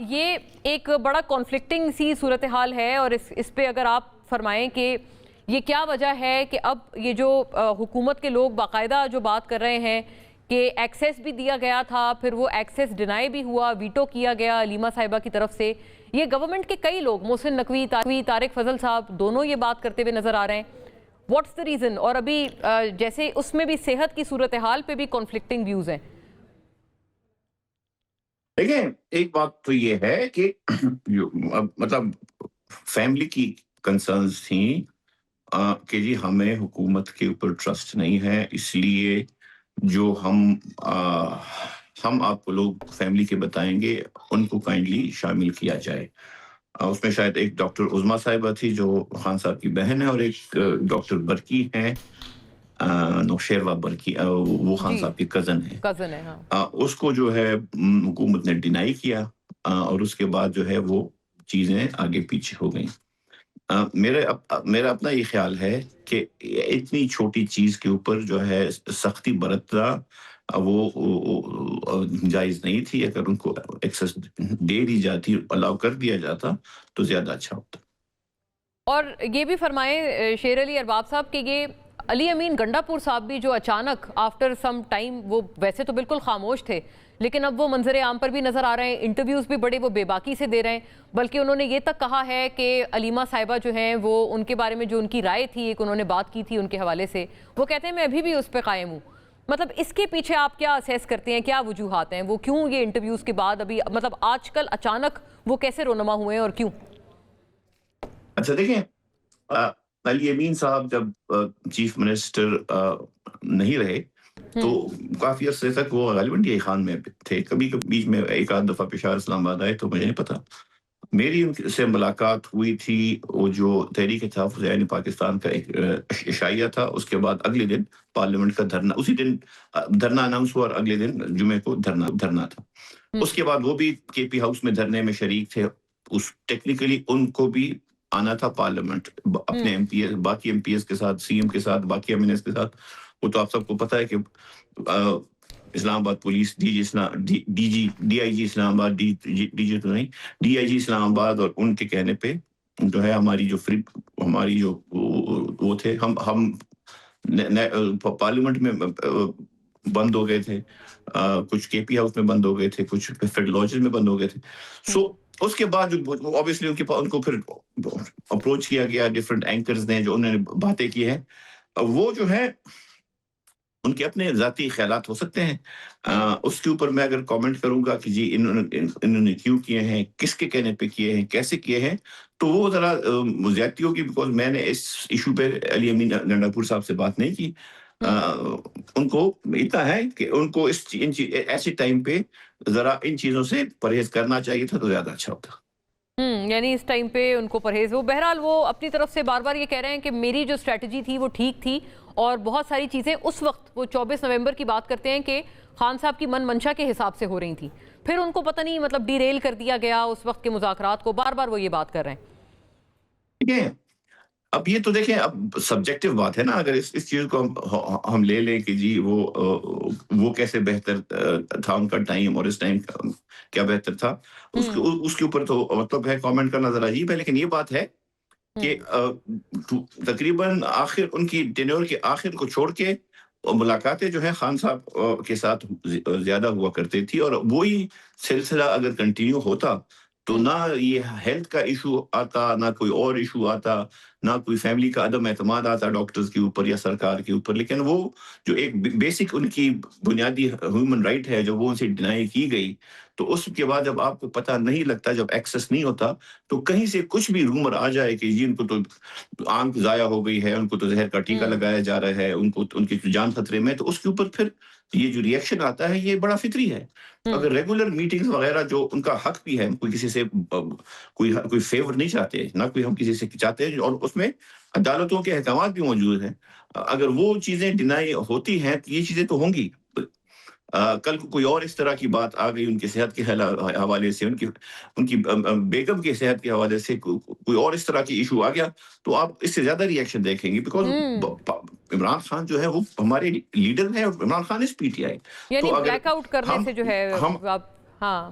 یہ ایک بڑا کانفلکٹنگ سی صورتحال ہے، اور اس پہ اگر آپ فرمائیں کہ یہ کیا وجہ ہے کہ اب یہ جو حکومت کے لوگ باقاعدہ جو بات کر رہے ہیں کہ ایکسیس بھی دیا گیا تھا، پھر وہ ایکسیس ڈینائی بھی ہوا، ویٹو کیا گیا علیمہ صاحبہ کی طرف سے. یہ گورنمنٹ کے کئی لوگ، محسن نقوی، طارق فضل صاحب، دونوں یہ بات کرتے ہوئے نظر آ رہے ہیں. What's the reason? اور ابھی جیسے اس میں بھی صحت کی صورتحال پہ بھی کانفلکٹنگ ویوز ہیں. دیکھیں، ایک بات تو یہ ہے کہ مطلب فیملی کی کنسرنز تھیں کہ جی ہمیں حکومت کے اوپر ٹرسٹ نہیں ہے، اس لیے جو ہم آپ کو لوگ فیملی کے بتائیں گے ان کو کائنڈلی شامل کیا جائے. اس میں شاید ایک ڈاکٹر عظمیٰ صاحبہ تھی جو خان صاحب کی بہن ہے، اور ایک ڈاکٹر برکی ہیں، نوشیروہ برکی، وہ خان صاحب کی کزن ہے. اس کو جو ہے حکومت نے ڈینائی کیا، اور اس کے بعد جو ہے وہ چیزیں آگے پیچھے ہو گئیں. میرا اپنا یہ خیال ہے کہ اتنی چھوٹی چیز کے اوپر جو ہے سختی برتنا وہ جائز نہیں تھی. اگر ان کو ایکسس دے دی جاتی، الاؤ کر دیا جاتا تو زیادہ اچھا ہوتا. اور یہ بھی فرمائیں شیر علی ارباب صاحب کہ یہ علی امین گنڈا پور صاحب بھی جو اچانک آفٹر سم ٹائم، وہ ویسے تو بالکل خاموش تھے لیکن اب وہ منظر عام پر بھی نظر آ رہے ہیں، انٹرویوز بھی بڑے وہ بے باکی سے دے رہے ہیں، بلکہ انہوں نے یہ تک کہا ہے کہ علیمہ صاحبہ جو ہیں وہ ان کے بارے میں جو ان کی رائے تھی، ایک انہوں نے بات کی تھی ان کے حوالے سے، وہ کہتے ہیں میں ابھی بھی اس پہ قائم ہوں. مطلب اس کے پیچھے آپ کیا اسیس کرتے ہیں، کیا وجوہات ہیں؟ وہ کیوں یہ انٹرویوز کے بعد ابھی مطلب آج کل اچانک وہ کیسے رونما ہوئے ہیں اور کیوں؟ اچھا دیکھیں، علی امین صاحب جب چیف منسٹر نہیں رہے تو کافی عرصے تک وہ غالباً ڈی آئی خان میں تھے. کبھی بیچ میں ایک آدھ دفعہ پشاور اسلام آباد آئے تو مجھے نہیں پتا. میری ان سے ملاقات ہوئی تھی، وہ جو تحریک تحفظ عین پاکستان کا ایک عشائیہ تھا، اس کے بعد اگلے دن پارلیمنٹ کا دھرنا، اسی دن دھرنا اناؤنس ہوا اور اگلے دن جمعے کو دھرنا تھا. اس کے بعد وہ بھی کے پی ہاؤس میں دھرنے میں شریک تھے. ٹیکنیکلی ان کو بھی آنا تھا پارلیمنٹ اپنے ایم پی ایس، باقی ایم پی ایس کے ساتھ، سی ایم کے ساتھ، باقی ایم این ایس کے ساتھ. وہ تو آپ سب کو پتا ہے کہ اسلام آباد پولیس ڈی آئی جی اسلام آباد، ڈی آئی جی اسلام آباد، اور ان کے کہنے پہ جو ہے ہماری جو وہ تھے، ہم پارلیمنٹ میں بند ہو گئے تھے، کچھ کے پی ہاؤس میں بند ہو گئے تھے، کچھ فیڈرل لاجز میں بند ہو گئے تھے. سو اس کے بعد اوبیسلی ان کو پھر اپروچ کیا گیا ڈفرنٹ اینکرز نے، جو انہوں نے باتیں کی ہیں. وہ جو ہے ان کے اپنے ذاتی خیالات ہو سکتے ہیں، اس کے اوپر میں اگر کامنٹ کروں گا کہ جی انہوں نے کیوں کیے ہیں، کس کے کہنے پہ کیے ہیں، کیسے کیے ہیں، تو وہ ذرا زیادتی ہوگی، بیکاز میں نے اس ایشو پہ علی امین گنڈا پور صاحب سے بات نہیں کی. ان کو اتنا ہے کہ ان کو ایسے ٹائم پہ ذرا ان چیزوں سے پرہیز کرنا چاہیے تھا تو زیادہ اچھا ہوتا. یعنی اس ٹائم پہ ان کو پرہیز، وہ بہرحال وہ اپنی طرف سے بار بار یہ کہہ رہے ہیں کہ میری جو اسٹریٹجی تھی وہ ٹھیک تھی، اور بہت ساری چیزیں اس وقت وہ 24 نومبر کی بات کرتے ہیں کہ خان صاحب کی من منشا کے حساب سے ہو رہی تھی، پھر ان کو پتہ نہیں مطلب ڈی ریل کر دیا گیا اس وقت کے مذاکرات کو. بار بار وہ یہ بات کر رہے ہیں. اب یہ تو دیکھیں، اب سبجیکٹو بات ہے نا. اگر اس چیز کو ہم لے لیں کہ جی وہ کیسے بہتر تھا ان کا ٹائم اور اس ٹائم کیا بہتر تھا، اس کے اوپر تو مطلب ہے کامنٹ کرنا ذرا عجیب ہے. لیکن یہ بات ہے کہ تقریباً آخر ان کی ٹینیور کے آخر کو چھوڑ کے ملاقاتیں جو ہے خان صاحب کے ساتھ زیادہ ہوا کرتی تھی، اور وہی سلسلہ اگر کنٹینیو ہوتا تو نہ یہ ہیلتھ کا ایشو آتا، نہ کوئی اور ایشو آتا، نہ کوئی فیملی کا عدم اعتماد آتا ڈاکٹرز کے اوپر یا سرکار کے اوپر. لیکن وہ جو ایک بیسک ان کی بنیادی ہیومن رائٹ ہے جو وہ ان سے ڈینائی کی گئی، تو اس کے بعد جب آپ کو پتہ نہیں لگتا، جب ایکسس نہیں ہوتا، تو کہیں سے کچھ بھی رومر آ جائے کہ جی ان کو تو آنکھ ضائع ہو گئی ہے، ان کو تو زہر کا ٹیکہ لگایا جا رہا ہے، ان کی جان خطرے میں، تو اس کے اوپر پھر یہ جو ریئیکشن آتا ہے یہ بڑا فطری ہے. اگر ریگولر میٹنگز وغیرہ جو ان کا حق بھی ہے، کوئی کسی سے کوئی فیور نہیں چاہتے، نہ کوئی ہم کسی سے چاہتے ہیں، اور اس میں عدالتوں کے احکامات بھی موجود ہیں. اگر وہ چیزیں ڈینائی ہوتی ہیں تو یہ چیزیں تو ہوں گی. کل کو کوئی اور اس طرح کی بات آ گئی ان کی صحت کے حوالے سے، ان کی بیگم کے صحت کے حوالے سے کوئی اور اس طرح کی ایشو آ گیا، تو آپ اس سے زیادہ ریئیکشن دیکھیں گے. بیکاز عمران خان جو ہے وہ ہمارے لیڈر ہے، اور عمران خان اس پی ٹی آئی، یعنی بلیک آؤٹ کرنے سے جو ہے ہاں